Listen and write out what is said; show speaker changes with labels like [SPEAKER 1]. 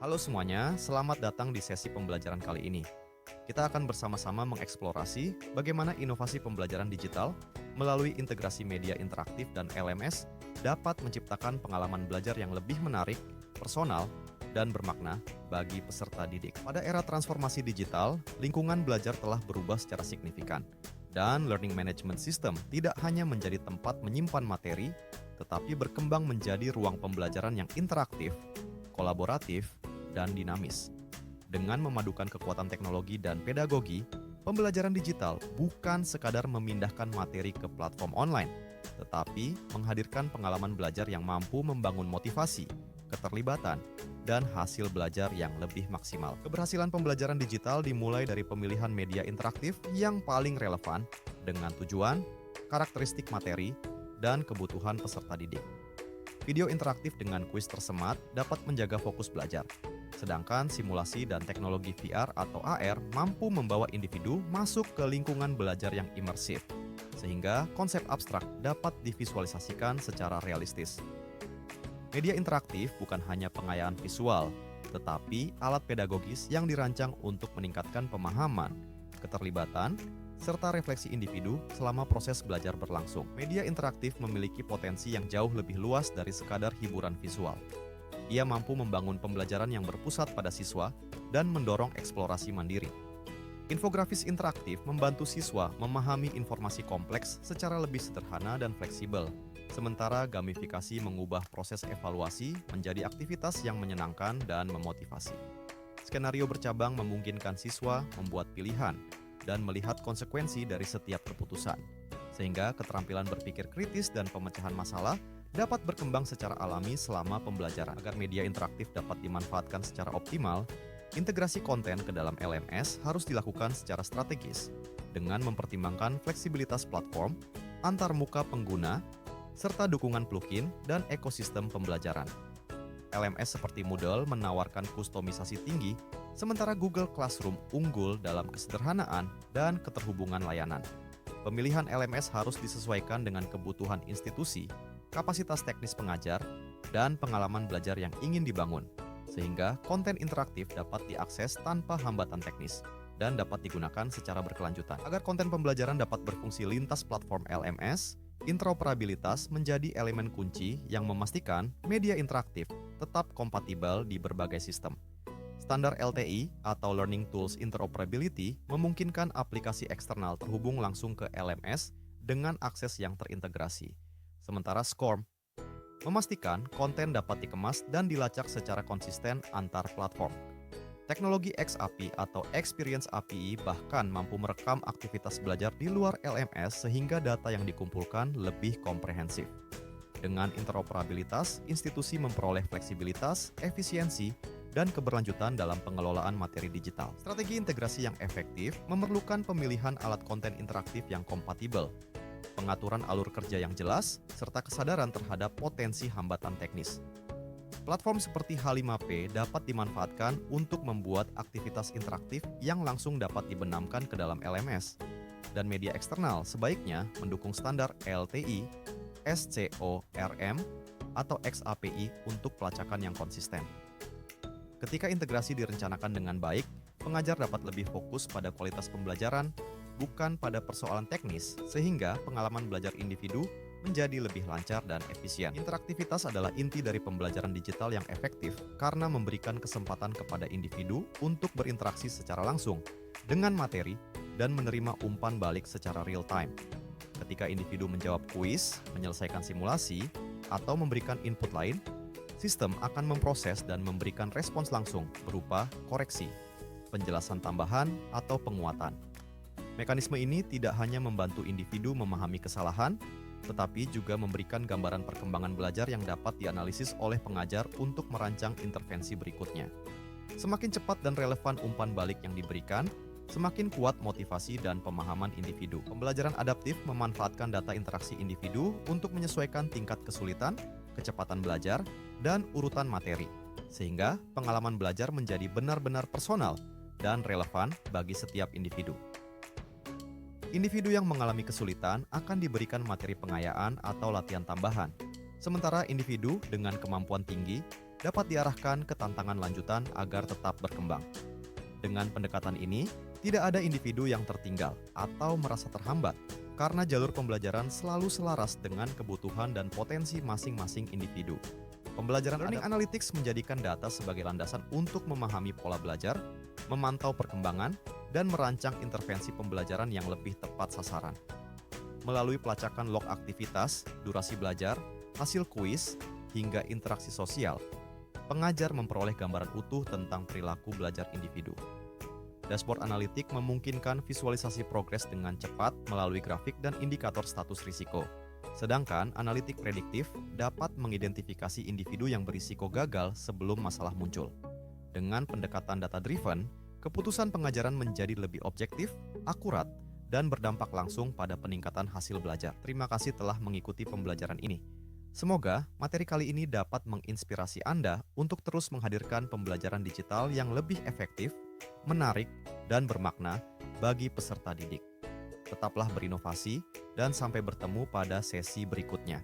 [SPEAKER 1] Halo semuanya, selamat datang di sesi pembelajaran kali ini. Kita akan bersama-sama mengeksplorasi bagaimana inovasi pembelajaran digital melalui integrasi media interaktif dan LMS dapat menciptakan pengalaman belajar yang lebih menarik, personal, dan bermakna bagi peserta didik. Pada era transformasi digital, lingkungan belajar telah berubah secara signifikan. Dan learning management system tidak hanya menjadi tempat menyimpan materi, tetapi berkembang menjadi ruang pembelajaran yang interaktif, kolaboratif, dan dinamis. Dengan memadukan kekuatan teknologi dan pedagogi, pembelajaran digital bukan sekadar memindahkan materi ke platform online, tetapi menghadirkan pengalaman belajar yang mampu membangun motivasi, keterlibatan, dan hasil belajar yang lebih maksimal. Keberhasilan pembelajaran digital dimulai dari pemilihan media interaktif yang paling relevan dengan tujuan, karakteristik materi, dan kebutuhan peserta didik. Video interaktif dengan kuis tersemat dapat menjaga fokus belajar. Sedangkan simulasi dan teknologi VR atau AR mampu membawa individu masuk ke lingkungan belajar yang imersif, sehingga konsep abstrak dapat divisualisasikan secara realistis. Media interaktif bukan hanya pengayaan visual, tetapi alat pedagogis yang dirancang untuk meningkatkan pemahaman, keterlibatan, serta refleksi individu selama proses belajar berlangsung. Media interaktif memiliki potensi yang jauh lebih luas dari sekadar hiburan visual. Ia mampu membangun pembelajaran yang berpusat pada siswa dan mendorong eksplorasi mandiri. Infografis interaktif membantu siswa memahami informasi kompleks secara lebih sederhana dan fleksibel, sementara gamifikasi mengubah proses evaluasi menjadi aktivitas yang menyenangkan dan memotivasi. Skenario bercabang memungkinkan siswa membuat pilihan dan melihat konsekuensi dari setiap keputusan, sehingga keterampilan berpikir kritis dan pemecahan masalah dapat berkembang secara alami selama pembelajaran. Agar media interaktif dapat dimanfaatkan secara optimal, integrasi konten ke dalam LMS harus dilakukan secara strategis dengan mempertimbangkan fleksibilitas platform, antar muka pengguna, serta dukungan plugin dan ekosistem pembelajaran. LMS seperti Moodle menawarkan kustomisasi tinggi, sementara Google Classroom unggul dalam kesederhanaan dan keterhubungan layanan. Pemilihan LMS harus disesuaikan dengan kebutuhan institusi, kapasitas teknis pengajar, dan pengalaman belajar yang ingin dibangun, sehingga konten interaktif dapat diakses tanpa hambatan teknis dan dapat digunakan secara berkelanjutan. Agar konten pembelajaran dapat berfungsi lintas platform LMS, interoperabilitas menjadi elemen kunci yang memastikan media interaktif tetap kompatibel di berbagai sistem. Standar LTI atau Learning Tools Interoperability memungkinkan aplikasi eksternal terhubung langsung ke LMS dengan akses yang terintegrasi. Sementara SCORM memastikan konten dapat dikemas dan dilacak secara konsisten antar platform. Teknologi XAPI atau Experience API bahkan mampu merekam aktivitas belajar di luar LMS sehingga data yang dikumpulkan lebih komprehensif. Dengan interoperabilitas, institusi memperoleh fleksibilitas, efisiensi, dan keberlanjutan dalam pengelolaan materi digital. Strategi integrasi yang efektif memerlukan pemilihan alat konten interaktif yang kompatibel, pengaturan alur kerja yang jelas, serta kesadaran terhadap potensi hambatan teknis. Platform seperti H5P dapat dimanfaatkan untuk membuat aktivitas interaktif yang langsung dapat dibenamkan ke dalam LMS. Dan media eksternal sebaiknya mendukung standar LTI, SCORM, atau XAPI untuk pelacakan yang konsisten. Ketika integrasi direncanakan dengan baik, pengajar dapat lebih fokus pada kualitas pembelajaran, bukan pada persoalan teknis, sehingga pengalaman belajar individu menjadi lebih lancar dan efisien. Interaktivitas adalah inti dari pembelajaran digital yang efektif karena memberikan kesempatan kepada individu untuk berinteraksi secara langsung dengan materi dan menerima umpan balik secara real time. Ketika individu menjawab kuis, menyelesaikan simulasi, atau memberikan input lain, sistem akan memproses dan memberikan respons langsung berupa koreksi, penjelasan tambahan, atau penguatan. Mekanisme ini tidak hanya membantu individu memahami kesalahan, tetapi juga memberikan gambaran perkembangan belajar yang dapat dianalisis oleh pengajar untuk merancang intervensi berikutnya. Semakin cepat dan relevan umpan balik yang diberikan, semakin kuat motivasi dan pemahaman individu. Pembelajaran adaptif memanfaatkan data interaksi individu untuk menyesuaikan tingkat kesulitan, kecepatan belajar, dan urutan materi, sehingga pengalaman belajar menjadi benar-benar personal dan relevan bagi setiap individu. Individu yang mengalami kesulitan akan diberikan materi pengayaan atau latihan tambahan, sementara individu dengan kemampuan tinggi dapat diarahkan ke tantangan lanjutan agar tetap berkembang. Dengan pendekatan ini, tidak ada individu yang tertinggal atau merasa terhambat karena jalur pembelajaran selalu selaras dengan kebutuhan dan potensi masing-masing individu. Pembelajaran Learning Analytics menjadikan data sebagai landasan untuk memahami pola belajar, memantau perkembangan, dan merancang intervensi pembelajaran yang lebih tepat sasaran. Melalui pelacakan log aktivitas, durasi belajar, hasil kuis, hingga interaksi sosial, pengajar memperoleh gambaran utuh tentang perilaku belajar individu. Dashboard analitik memungkinkan visualisasi progres dengan cepat melalui grafik dan indikator status risiko. Sedangkan analitik prediktif dapat mengidentifikasi individu yang berisiko gagal sebelum masalah muncul. Dengan pendekatan data-driven, keputusan pengajaran menjadi lebih objektif, akurat, dan berdampak langsung pada peningkatan hasil belajar. Terima kasih telah mengikuti pembelajaran ini. Semoga materi kali ini dapat menginspirasi Anda untuk terus menghadirkan pembelajaran digital yang lebih efektif, menarik, dan bermakna bagi peserta didik. Tetaplah berinovasi, dan sampai bertemu pada sesi berikutnya.